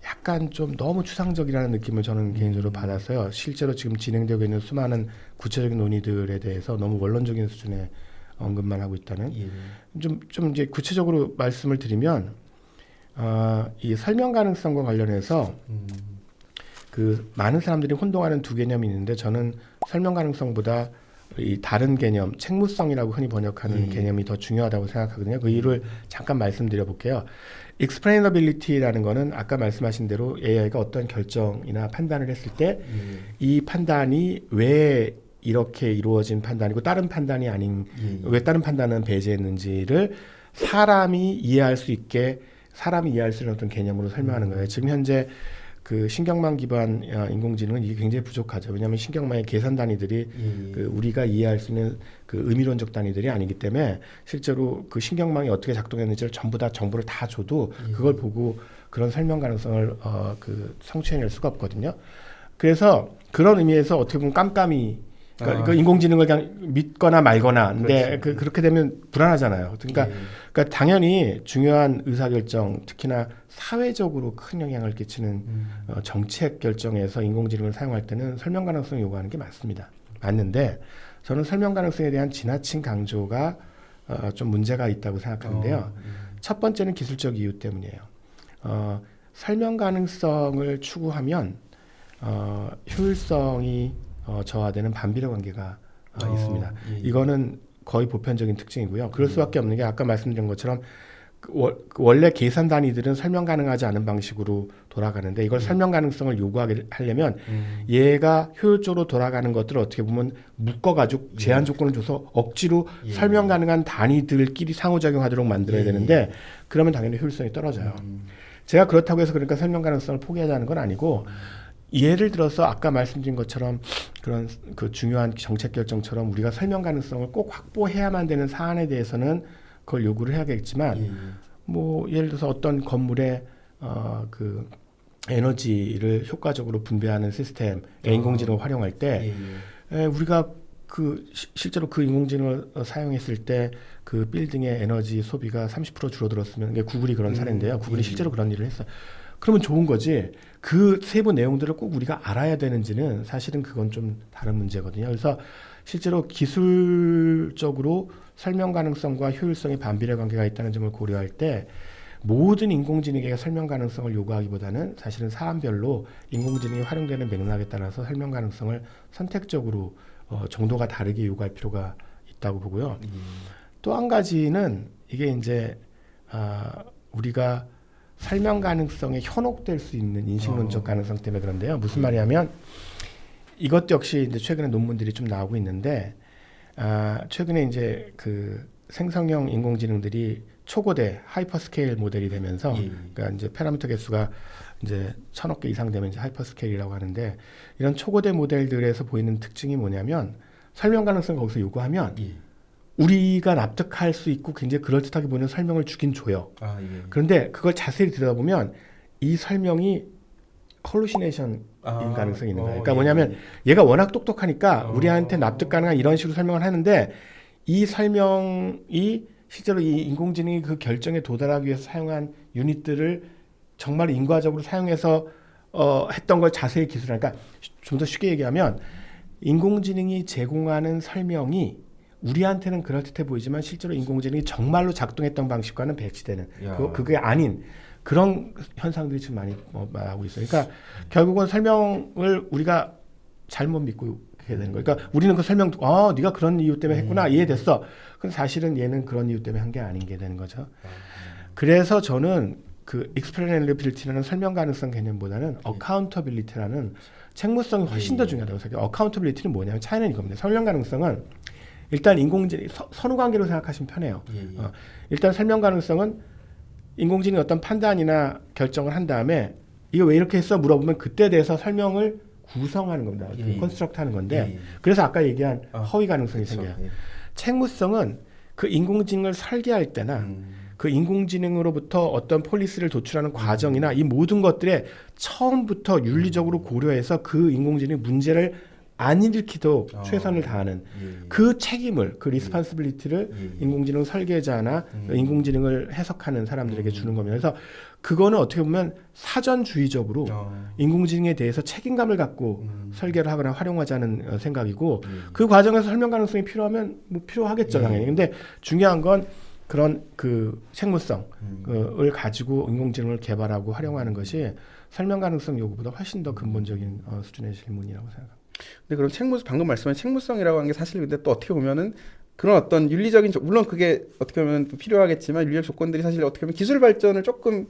약간 좀 너무 추상적이라는 느낌을 저는 개인적으로 받았어요. 실제로 지금 진행되고 있는 수많은 구체적인 논의들에 대해서 너무 원론적인 수준의 언급만 하고 있다는. 좀 이제 구체적으로 말씀을 드리면 이 설명 가능성과 관련해서 그 많은 사람들이 혼동하는 두 개념이 있는데, 저는 설명 가능성보다 이 다른 개념, 책무성이라고 흔히 번역하는 개념이 더 중요하다고 생각하거든요. 그 이유를 잠깐 말씀드려 볼게요. explainability라는 거는 아까 말씀하신 대로 AI가 어떤 결정이나 판단을 했을 때 이 판단이 왜 이렇게 이루어진 판단이고 다른 판단이 아닌 왜 다른 판단은 배제했는지를 사람이 이해할 수 있는 어떤 개념으로 설명하는 거예요. 지금 현재 그 신경망 기반 인공지능은 이게 굉장히 부족하죠. 왜냐하면 신경망의 계산 단위들이 그 우리가 이해할 수 있는 그 의미론적 단위들이 아니기 때문에 실제로 그 신경망이 어떻게 작동했는지를 전부 다 정보를 다 줘도 그걸 보고 그런 설명 가능성을 그 성취해낼 수가 없거든요. 그래서 그런 의미에서 어떻게 보면 깜깜이 그러니까 인공지능을 그냥 믿거나 말거나. 근데 그렇게 되면 불안하잖아요. 그러니까 당연히 중요한 의사결정, 특히나 사회적으로 큰 영향을 끼치는 정책 결정에서 인공지능을 사용할 때는 설명 가능성을 요구하는 게 맞는데 저는 설명 가능성에 대한 지나친 강조가 좀 문제가 있다고 생각하는데요. 첫 번째는 기술적 이유 때문이에요. 설명 가능성을 추구하면 효율성이 저하되는 반비례 관계가 있습니다. 이거는 거의 보편적인 특징이고요. 그럴 수밖에 없는 게 아까 말씀드린 것처럼 원래 계산 단위들은 설명 가능하지 않은 방식으로 돌아가는데 이걸 설명 가능성을 요구하게 하려면 얘가 효율적으로 돌아가는 것들을 어떻게 보면 묶어가지고 제한 조건을 줘서 억지로 설명 가능한 단위들끼리 상호작용하도록 만들어야 되는데 그러면 당연히 효율성이 떨어져요. 제가 그렇다고 해서 그러니까 설명 가능성을 포기하자는 건 아니고, 예를 들어서 아까 말씀드린 것처럼 그런 그 중요한 정책 결정처럼 우리가 설명 가능성을 꼭 확보해야만 되는 사안에 대해서는 그걸 요구를 해야겠지만 뭐 예를 들어서 어떤 건물에 그 에너지를 효과적으로 분배하는 시스템 인공지능을 활용할 때 우리가 그 실제로 그 인공지능을 사용했을 때 그 빌딩의 에너지 소비가 30% 줄어들었으면, 이게 구글이 그런 사례인데요. 구글이 실제로 그런 일을 했어요. 그러면 좋은 거지. 그 세부 내용들을 꼭 우리가 알아야 되는지는 사실은 그건 좀 다른 문제거든요. 그래서 실제로 기술적으로 설명 가능성과 효율성의 반비례 관계가 있다는 점을 고려할 때 모든 인공지능에게 설명 가능성을 요구하기보다는 사실은 사안별로 인공지능이 활용되는 맥락에 따라서 설명 가능성을 선택적으로 정도가 다르게 요구할 필요가 있다고 보고요. 또 한 가지는 이게 이제 우리가 설명 가능성에 현혹될 수 있는 인식론적 가능성 때문에 그런데요. 무슨 말이냐면 이것도 역시 이제 최근에 논문들이 좀 나오고 있는데, 최근에 이제 그 생성형 인공지능들이 초고대 하이퍼스케일 모델이 되면서, 그러니까 이제 파라미터 개수가 이제 1000억 개 이상 되면 이제 하이퍼스케일이라고 하는데, 이런 초고대 모델들에서 보이는 특징이 뭐냐면 설명 가능성을 거기서 요구하면 우리가 납득할 수 있고 굉장히 그럴듯하게 보이는 설명을 주긴 줘요. 그런데 그걸 자세히 들여다보면 이 설명이 헐루시네이션인 가능성이 있는 거예요. 그러니까 뭐냐면 얘가 워낙 똑똑하니까 우리한테 납득 가능한 이런 식으로 설명을 하는데, 이 설명이 실제로 이 인공지능이 그 결정에 도달하기 위해서 사용한 유닛들을 정말 인과적으로 사용해서 했던 걸 자세히 기술하니까, 좀 더 쉽게 얘기하면 인공지능이 제공하는 설명이 우리한테는 그럴듯해 보이지만 실제로 인공지능이 정말로 작동했던 방식과는 배치되는 야. 그게 아닌 그런 현상들이 지금 많이 하고 있어요. 그러니까 결국은 설명을 우리가 잘못 믿고 하게 되는 거예요. 그러니까 우리는 그 설명 네가 그런 이유 때문에 했구나 이해됐어. 근데 사실은 얘는 그런 이유 때문에 한 게 아닌 게 되는 거죠. 그래서 저는 그 explainability라는 설명 가능성 개념보다는 accountability라는 책무성이 훨씬 더 중요하다고 생각해요. accountability는 뭐냐면 차이는 이겁니다. 설명 가능성은 일단 인공지능 선후 관계로 생각하시면 편해요. 일단 설명 가능성은 인공지능이 어떤 판단이나 결정을 한 다음에 이거 왜 이렇게 했어 물어보면 그때 대해서 설명을 구성하는 겁니다. 컨스트럭트 하는 건데 그래서 아까 얘기한 허위 가능성이 생겨요. 책무성은 그 인공지능을 설계할 때나 그 인공지능으로부터 어떤 폴리시를 도출하는 과정이나 이 모든 것들에 처음부터 윤리적으로 고려해서 그 인공지능의 문제를 안 일으키도록 최선을 다하는 그 책임을 그 리스판시빌리티를 인공지능 설계자나 인공지능을 해석하는 사람들에게 주는 겁니다. 그래서 그거는 어떻게 보면 사전주의적으로 인공지능에 대해서 책임감을 갖고 설계를 하거나 활용하자는 생각이고 그 과정에서 설명 가능성이 필요하면 뭐 필요하겠죠 당연히. 근데 중요한 건 그런 그 책무성을 가지고 인공지능을 개발하고 활용하는 것이 설명 가능성 요구보다 훨씬 더 근본적인 수준의 질문이라고 생각합니다. 근데 그럼 방금 말씀한 책무성이라고 하는 게 사실 근데 또 어떻게 보면은 그런 어떤 윤리적인 물론 그게 어떻게 보면 필요하겠지만 윤리적 조건들이 사실 어떻게 보면 기술 발전을 조금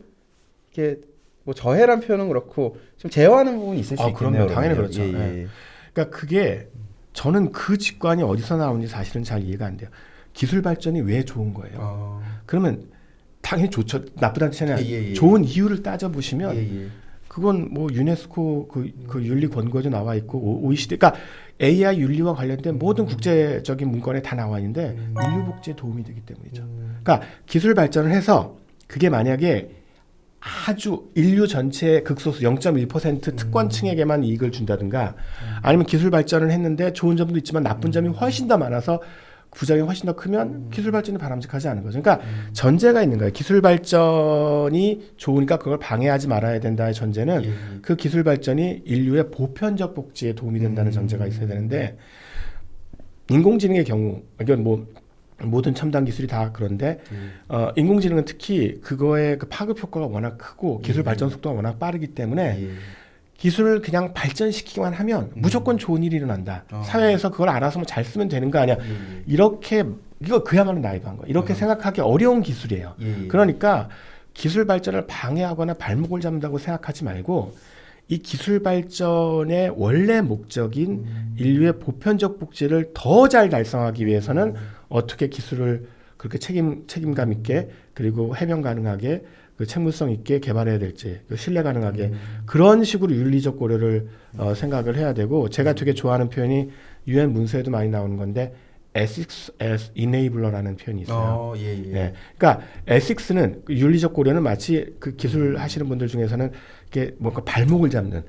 이렇게 뭐 저해란 표현은 그렇고 좀 제어하는 부분이 있을 수 있겠네요. 그럼요. 당연히 그렇죠. 예. 그러니까 그게 저는 그 직관이 어디서 나오는지 사실은 잘 이해가 안 돼요. 기술 발전이 왜 좋은 거예요? 그러면 당연히 좋죠. 나쁘다는 뜻이 아니라 좋은 이유를 따져보시면 그건 뭐 유네스코 그 윤리 권고에도 나와 있고 OECD 그러니까 AI 윤리와 관련된 모든 국제적인 문건에 다 나와 있는데 인류 복지에 도움이 되기 때문이죠. 그러니까 기술 발전을 해서 그게 만약에 아주 인류 전체의 극소수 0.1% 특권층에게만 이익을 준다든가 아니면 기술 발전을 했는데 좋은 점도 있지만 나쁜 점이 훨씬 더 많아서 부작용이 훨씬 더 크면 기술 발전이 바람직하지 않은 거죠. 그러니까 전제가 있는 거예요. 기술 발전이 좋으니까 그걸 방해하지 말아야 된다의 전제는 그 기술 발전이 인류의 보편적 복지에 도움이 된다는 전제가 있어야 되는데 인공지능의 경우 이건 뭐 모든 첨단 기술이 다 그런데 인공지능은 특히 그거의 그 파급 효과가 워낙 크고 기술 발전 속도가 워낙 빠르기 때문에 기술을 그냥 발전시키기만 하면 무조건 좋은 일이 일어난다. 사회에서 그걸 알아서 뭐 잘 쓰면 되는 거 아니야. 이렇게 이거 그야말로 나이브한 거. 이렇게 생각하기 어려운 기술이에요. 그러니까 기술 발전을 방해하거나 발목을 잡는다고 생각하지 말고 이 기술 발전의 원래 목적인 인류의 보편적 복지를 더 잘 달성하기 위해서는 어떻게 기술을 그렇게 책임감 있게 그리고 해명 가능하게 그 책무성 있게 개발해야 될지 신뢰 가능하게 그런 식으로 윤리적 고려를 생각을 해야 되고 제가 되게 좋아하는 표현이 UN 문서에도 많이 나오는 건데 ethics as enabler라는 표현이 있어요. 네. 그러니까 ethics는 윤리적 고려는 마치 그 기술 하시는 분들 중에서는 이게 뭔가 발목을 잡는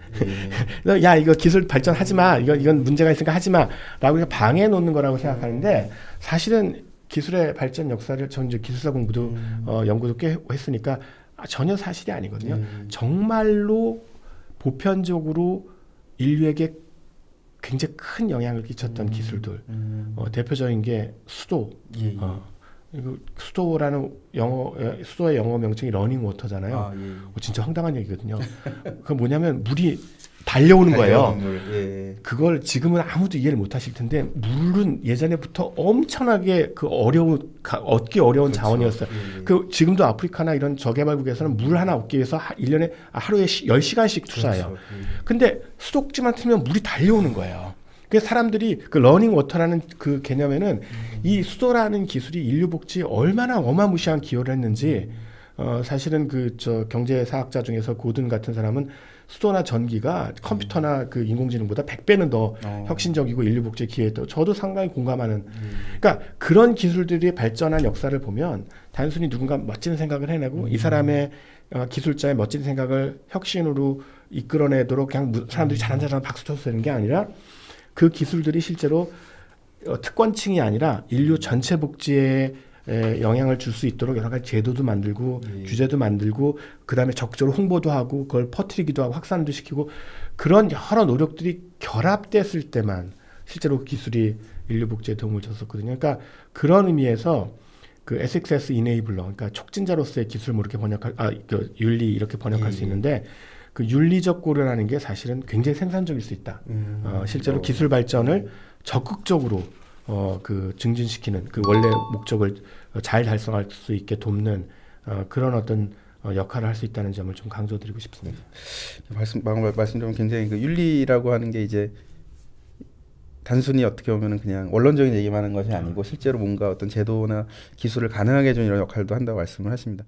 야 이거 기술 발전하지 마 이건 문제가 있으니까 하지 마라고 방해해 놓는 거라고 생각하는데 사실은 기술의 발전 역사를 전 이제 기술사 공부도 연구도 꽤 했으니까 전혀 사실이 아니거든요. 정말로 보편적으로 인류에게 굉장히 큰 영향을 끼쳤던 기술들 대표적인 게 수도. 수도라는 수도의 영어 명칭이 러닝 워터잖아요. 진짜 황당한 얘기거든요. 그 뭐냐면 물이 달려오는 거예요. 그걸 지금은 아무도 이해를 못 하실 텐데 물은 예전에부터 엄청나게 그 얻기 어려운 자원이었어요. 그 지금도 아프리카나 이런 저개발국에서는 물 하나 얻기 위해서 1년에 하루에 10시간씩 투자해요. 근데 수도꼭지만 틀면 물이 달려오는 거예요. 그래서 사람들이 그 러닝 워터라는 그 개념에는 이 수도라는 기술이 인류 복지에 얼마나 어마무시한 기여를 했는지 사실은 경제사학자 중에서 고든 같은 사람은 수도나 전기가 컴퓨터나 그 인공지능보다 100배는 더 혁신적이고 인류 복지에 기여했다고 저도 상당히 공감하는 그러니까 그런 기술들이 발전한 역사를 보면 단순히 누군가 멋진 생각을 해내고 이 사람의 기술자의 멋진 생각을 혁신으로 이끌어내도록 그냥 사람들이 잘한다 박수 쳐서 되는 게 아니라 그 기술들이 실제로 특권층이 아니라 인류 전체 복지에 영향을 줄 수 있도록 여러 가지 제도도 만들고 규제도 만들고 그다음에 적극적으로 홍보도 하고 그걸 퍼뜨리기도 하고 확산도 시키고 그런 여러 노력들이 결합됐을 때만 실제로 기술이 인류 복제에 도움을 줬었거든요. 그러니까 그런 의미에서 그 SXS 이네이블러, 그러니까 촉진자로서의 기술을 뭐 이렇게 그 윤리 이렇게 번역할 수 있는데 그 윤리적 고려라는 게 사실은 굉장히 생산적일 수 있다. 실제로 기술 발전을 적극적으로 그 증진시키는 그 원래 목적을 잘 달성할 수 있게 돕는 그런 어떤 역할을 할 수 있다는 점을 좀 강조드리고 싶습니다. 말씀드리면 굉장히 그 윤리라고 하는 게 이제 단순히 어떻게 보면은 그냥 원론적인 얘기만 하는 것이 아니고 실제로 뭔가 어떤 제도나 기술을 가능하게 해주는 이런 역할도 한다고 말씀을 하십니다.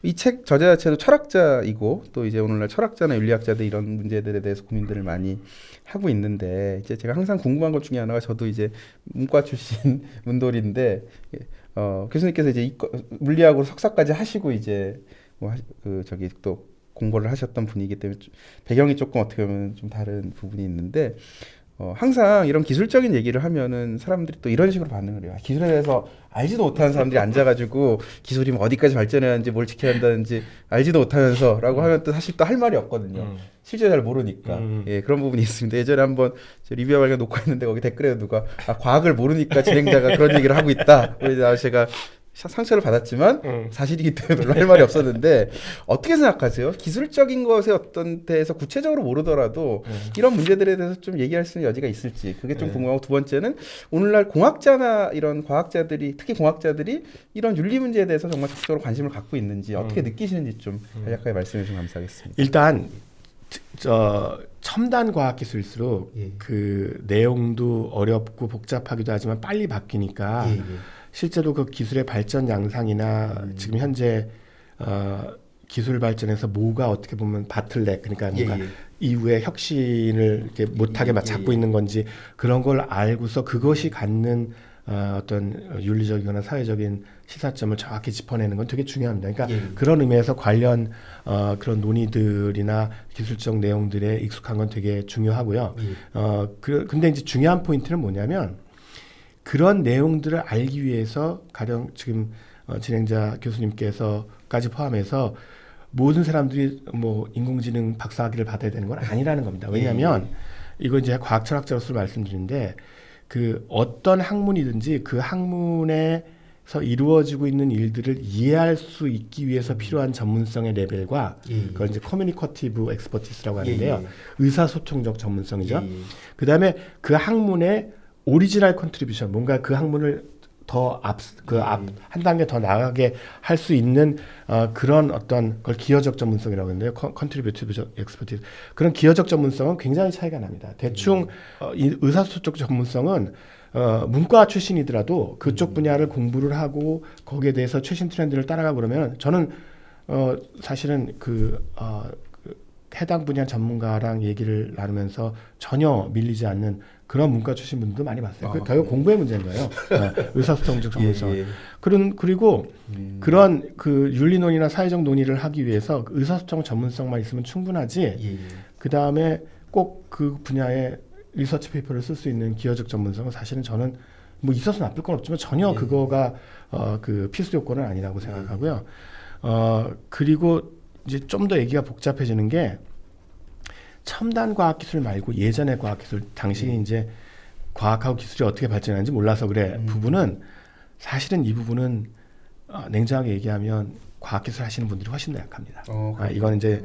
이 책 저자 자체도 철학자이고 또 이제 오늘날 철학자나 윤리학자들 이런 문제들에 대해서 고민들을 많이 하고 있는데 이제 제가 항상 궁금한 것 중에 하나가 저도 이제 문과 출신 문돌인데 교수님께서 이제 물리학으로 석사까지 하시고 이제 저기 또 공부를 하셨던 분이기 때문에 배경이 조금 어떻게 보면 좀 다른 부분이 있는데 항상 이런 기술적인 얘기를 하면은 사람들이 또 이런 식으로 반응을 해요. 기술에 대해서 알지도 못하는 사람들이 앉아가지고 기술이 뭐 어디까지 발전해야 하는지 뭘 지켜야 한다는지 알지도 못하면서 라고 하면 또 사실 또 할 말이 없거든요. 실제 잘 모르니까. 예, 그런 부분이 있습니다. 예전에 한번 리뷰어 발견 녹화했는데 거기 댓글에 누가 과학을 모르니까 진행자가 그런 얘기를 하고 있다. 그래서 제가 상처를 받았지만 사실이기 때문에 별로 할 말이 없었는데 어떻게 생각하세요? 기술적인 것에 어떤 데에서 구체적으로 모르더라도 이런 문제들에 대해서 좀 얘기할 수 있는 여지가 있을지 그게 좀 궁금하고 두 번째는 오늘날 공학자나 이런 과학자들이 특히 공학자들이 이런 윤리 문제에 대해서 정말 적극적으로 관심을 갖고 있는지 어떻게 느끼시는지 좀 간략하게 말씀해 주시면 감사하겠습니다. 일단 첨단 과학 기술일수록 그 내용도 어렵고 복잡하기도 하지만 빨리 바뀌니까 실제로 그 기술의 발전 양상이나 지금 현재 기술 발전에서 뭐가 어떻게 보면 바틀렉 그러니까 뭔가 이후에 혁신을 이렇게 못하게 막 잡고 있는 건지 그런 걸 알고서 그것이 갖는 어떤 윤리적이거나 사회적인 시사점을 정확히 짚어내는 건 되게 중요합니다. 그러니까 그런 의미에서 관련 그런 논의들이나 기술적 내용들에 익숙한 건 되게 중요하고요. 근데 이제 중요한 포인트는 뭐냐면 그런 내용들을 알기 위해서 가령 지금 진행자 교수님께서까지 포함해서 모든 사람들이 뭐 인공지능 박사학위를 받아야 되는 건 아니라는 겁니다. 왜냐하면 이거 이제 과학 철학자로서 말씀드리는데 그 어떤 학문이든지 그 학문에서 이루어지고 있는 일들을 이해할 수 있기 위해서 필요한 전문성의 레벨과 그걸 이제 커뮤니커티브 엑스퍼티스라고 하는데요. 의사소통적 전문성이죠. 그다음에 그 학문의 오리지널 컨트리뷰션 뭔가 그 학문을 더 한 단계 더 나가게 할 수 있는 그런 어떤 걸 기여적 전문성이라고 하는데요. 컨트리뷰티브 엑스퍼티스 그런 기여적 전문성은 굉장히 차이가 납니다. 대충 이 의사소통 전문성은 문과 출신이더라도 그쪽 분야를 공부를 하고 거기에 대해서 최신 트렌드를 따라가고 그러면 저는 사실은 해당 분야 전문가랑 얘기를 나누면서 전혀 밀리지 않는 그런 문과 출신 분들도 많이 봤어요. 결국 공부의 문제인 거예요. 의사소통적 전문성. 그리고 그런 그 윤리논의나 사회적 논의를 하기 위해서 의사소통 전문성만 있으면 충분하지. 그 다음에 꼭 그 분야의 리서치 페이퍼를 쓸 수 있는 기여적 전문성은 사실은 저는 뭐 있어서 나쁠 건 없지만 전혀 그거가 그 필수 요건은 아니라고 생각하고요. 그리고 이제 좀 더 얘기가 복잡해지는 게 첨단 과학기술 말고 예전의 과학기술 당신이 이제 과학하고 기술이 어떻게 발전하는지 몰라서 그래 부분은 사실은 이 부분은 냉정하게 얘기하면 과학기술 하시는 분들이 훨씬 더 약합니다. 이건 이제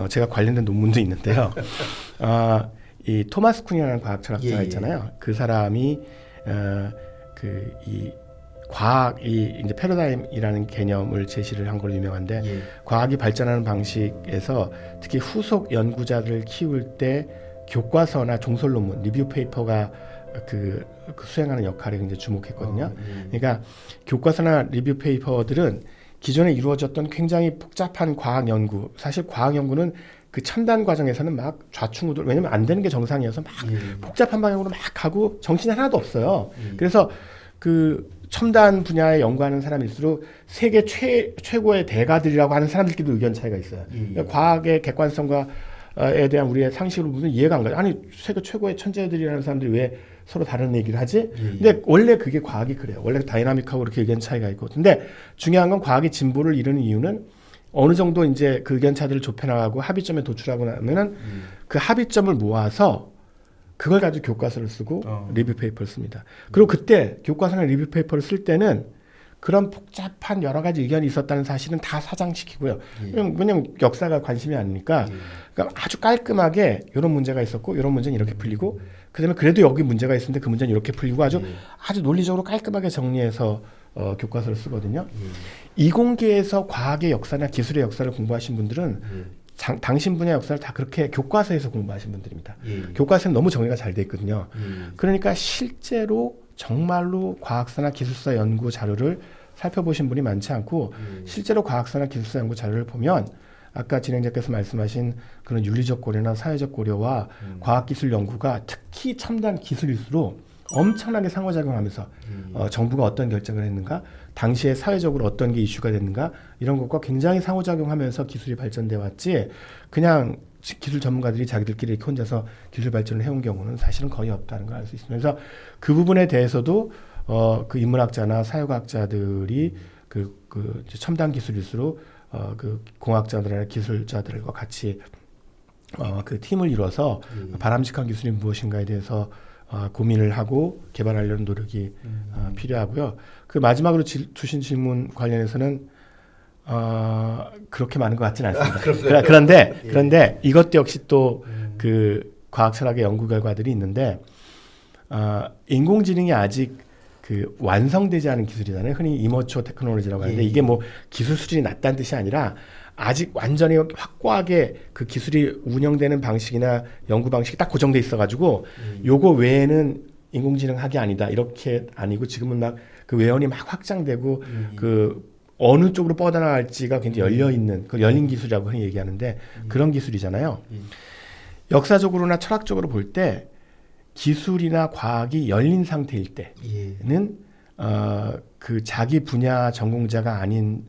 제가 관련된 논문도 있는데요. 이 토마스 쿤이라는 과학 철학자가 있잖아요. 그 사람이 이 과학이 이제 패러다임이라는 개념을 제시를 한 걸로 유명한데 과학이 발전하는 방식에서 특히 후속 연구자들을 키울 때 교과서나 종설 논문, 리뷰 페이퍼가 그 수행하는 역할에 굉장히 주목했거든요. 그러니까 교과서나 리뷰 페이퍼들은 기존에 이루어졌던 굉장히 복잡한 과학 연구, 사실 과학 연구는 그 첨단 과정에서는 막 좌충우돌, 왜냐면 안 되는 게 정상이어서 막 복잡한 방향으로 막 가고 정신이 하나도 없어요. 그래서 그 첨단 분야에 연구하는 사람일수록 세계 최고의 대가들이라고 하는 사람들끼리도 의견 차이가 있어요. 그러니까 과학의 객관성과에 대한 우리의 상식으로 무슨 이해가 안 가요. 아니 세계 최고의 천재들이라는 사람들이 왜 서로 다른 얘기를 하지? 근데 원래 그게 과학이 그래요. 원래 다이나믹하고 그렇게 의견 차이가 있고. 근데 중요한 건 과학이 진보를 이루는 이유는 어느 정도 이제 그 의견차들을 좁혀나가고 합의점에 도출하고 나면은 그 합의점을 모아서 그걸 가지고 교과서를 쓰고 리뷰 페이퍼를 씁니다. 그리고 그때 교과서나 리뷰 페이퍼를 쓸 때는 그런 복잡한 여러 가지 의견이 있었다는 사실은 다 사장시키고요. 왜냐면 역사가 관심이 아니니까 그러니까 아주 깔끔하게 이런 문제가 있었고 이런 문제는 이렇게 풀리고 그다음에 그래도 여기 문제가 있었는데 그 문제는 이렇게 풀리고 아주 논리적으로 깔끔하게 정리해서 교과서를 쓰거든요. 이공계에서 과학의 역사나 기술의 역사를 공부하신 분들은 당신 분야 역사를 다 그렇게 교과서에서 공부하신 분들입니다. 교과서는 너무 정리가 잘 돼 있거든요. 그러니까 실제로 정말로 과학사나 기술사 연구 자료를 살펴보신 분이 많지 않고 실제로 과학사나 기술사 연구 자료를 보면 아까 진행자께서 말씀하신 그런 윤리적 고려나 사회적 고려와 과학기술 연구가 특히 첨단 기술일수록 엄청나게 상호작용하면서 정부가 어떤 결정을 했는가, 당시에 사회적으로 어떤 게 이슈가 됐는가 이런 것과 굉장히 상호작용하면서 기술이 발전돼 왔지 그냥 기술 전문가들이 자기들끼리 이렇게 혼자서 기술 발전을 해온 경우는 사실은 거의 없다는 걸 알 수 있습니다. 그래서 그 부분에 대해서도 그 인문학자나 사회과학자들이 그 첨단 기술일수록 그 공학자들이나 기술자들과 같이 그 팀을 이뤄서 바람직한 기술이 무엇인가에 대해서 고민을 하고 개발하려는 노력이 필요하고요. 그 마지막으로 주신 질문 관련해서는 그렇게 많은 것 같지는 않습니다. 그런데 이것도 역시 또 그 과학 철학의 연구 결과들이 있는데 인공지능이 아직 그 완성되지 않은 기술이잖아요. 흔히 이머추어 테크놀로지라고 하는데 이게 뭐 기술 수준이 낮다는 뜻이 아니라 아직 완전히 확고하게 그 기술이 운영되는 방식이나 연구 방식이 딱 고정돼 있어가지고 요거 외에는 인공지능 학이 아니다 이렇게 아니고 지금은 막 그 외연이 막 확장되고 그 어느 쪽으로 뻗어나갈지가 굉장히 열려 있는 그 열린 기술이라고 흔히 얘기하는데 그런 기술이잖아요. 역사적으로나 철학적으로 볼 때 기술이나 과학이 열린 상태일 때는 그 자기 분야 전공자가 아닌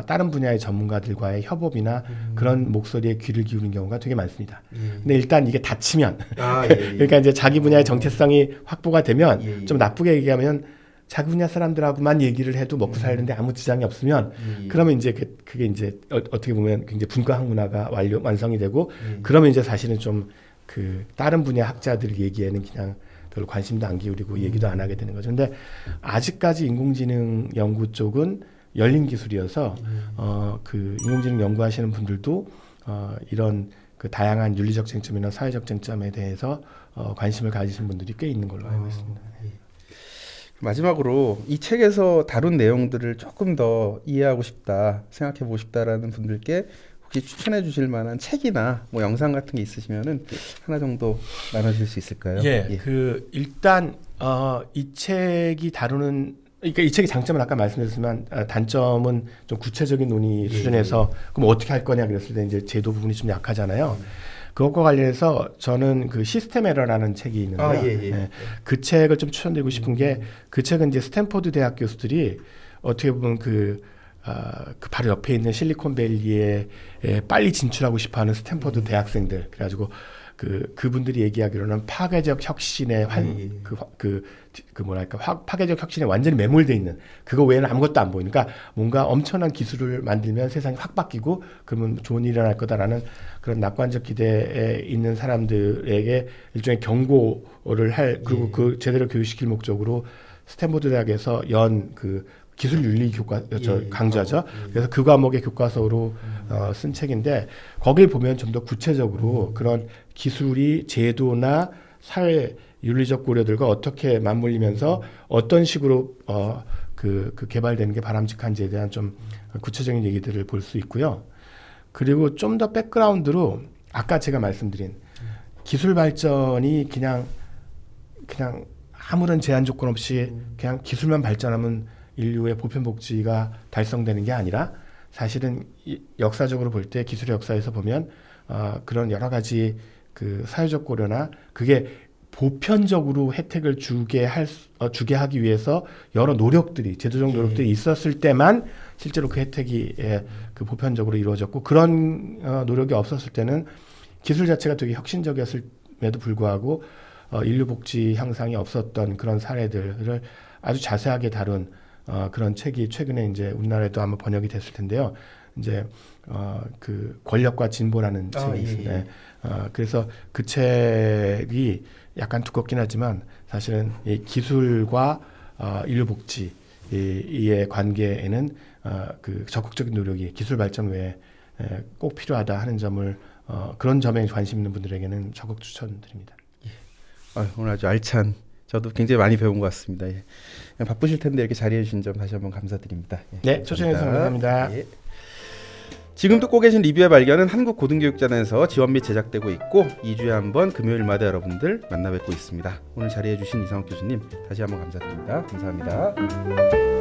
다른 분야의 전문가들과의 협업이나 그런 목소리에 귀를 기울이는 경우가 되게 많습니다. 근데 일단 이게 닫히면 그러니까 이제 자기 분야의 정체성이 확보가 되면 좀 나쁘게 얘기하면 자기 분야 사람들하고만 얘기를 해도 먹고 살는데 아무 지장이 없으면 그러면 이제 그게 이제 어떻게 보면 굉장히 분과학 문화가 완성이 되고 그러면 이제 사실은 좀 그 다른 분야 학자들 얘기에는 그냥 별로 관심도 안 기울이고 얘기도 안 하게 되는 거죠. 근데 아직까지 인공지능 연구 쪽은 열린 기술이어서 그 인공지능 연구하시는 분들도 이런 그 다양한 윤리적 쟁점이나 사회적 쟁점에 대해서 관심을 가지신 분들이 꽤 있는 걸로 알고 있습니다. 마지막으로 이 책에서 다룬 내용들을 조금 더 이해하고 싶다, 생각해 보고 싶다라는 분들께 혹시 추천해 주실 만한 책이나 뭐 영상 같은 게 있으시면은 하나 정도 나눠주실 수 있을까요? 그 일단 이 책이 다루는 그러니까 이 책의 장점은 아까 말씀드렸지만 단점은 좀 구체적인 논의 수준에서 그럼 어떻게 할 거냐 그랬을 때 이제 제도 부분이 좀 약하잖아요. 그것과 관련해서 저는 그 시스템 에러라는 책이 있는데요. 그 책을 좀 추천드리고 싶은 게 그 책은 이제 스탠포드 대학 교수들이 어떻게 보면 그 바로 옆에 있는 실리콘밸리에 빨리 진출하고 싶어하는 스탠포드 대학생들 그래가지고 그분들이 얘기하기로는 파괴적 혁신의 파괴적 혁신에 완전히 매몰돼 있는 그거 외에는 아무것도 안 보이니까 뭔가 엄청난 기술을 만들면 세상이 확 바뀌고 그러면 좋은 일이 일어날 거다라는 그런 낙관적 기대에 있는 사람들에게 일종의 경고를 할 그리고 그 제대로 교육시킬 목적으로 스탠포드 대학에서 그 기술 윤리 강좌죠. 그래서 그 과목의 교과서로 쓴 책인데 거길 보면 좀 더 구체적으로 그런 기술이 제도나 사회 윤리적 고려들과 어떻게 맞물리면서 어떤 식으로 그 개발되는 게 바람직한지에 대한 좀 구체적인 얘기들을 볼 수 있고요. 그리고 좀 더 백그라운드로 아까 제가 말씀드린 기술 발전이 그냥 아무런 제한 조건 없이 그냥 기술만 발전하면 인류의 보편 복지가 달성되는 게 아니라 사실은 역사적으로 볼 때 기술의 역사에서 보면 그런 여러 가지 그 사회적 고려나 그게 보편적으로 혜택을 주게 하기 위해서 여러 노력들이 제도적 노력들이 있었을 때만 실제로 그 혜택이 그 보편적으로 이루어졌고 그런 노력이 없었을 때는 기술 자체가 되게 혁신적이었음에도 불구하고 인류 복지 향상이 없었던 그런 사례들을 아주 자세하게 다룬 그런 책이 최근에 이제 우리나라에도 아마 번역이 됐을 텐데요. 이제 그 권력과 진보라는 책이 있습니다. 그래서 그 책이 약간 두껍긴 하지만 사실은 이 기술과 인류 복지 이의 관계에는 그 적극적인 노력이 기술 발전 외에 꼭 필요하다 하는 점을 그런 점에 관심 있는 분들에게는 적극 추천드립니다. 오늘 아주 알찬 저도 굉장히 많이 배운 것 같습니다. 예. 바쁘실 텐데 이렇게 자리해 주신 점 다시 한번 감사드립니다. 예, 네, 초청해 주셔서 감사합니다. 예. 지금 듣고 계신 리뷰의 발견은 한국고등교육재단에서 지원 및 제작되고 있고 2주에 한 번 금요일마다 여러분들 만나 뵙고 있습니다. 오늘 자리해 주신 이상욱 교수님 다시 한번 감사드립니다. 감사합니다.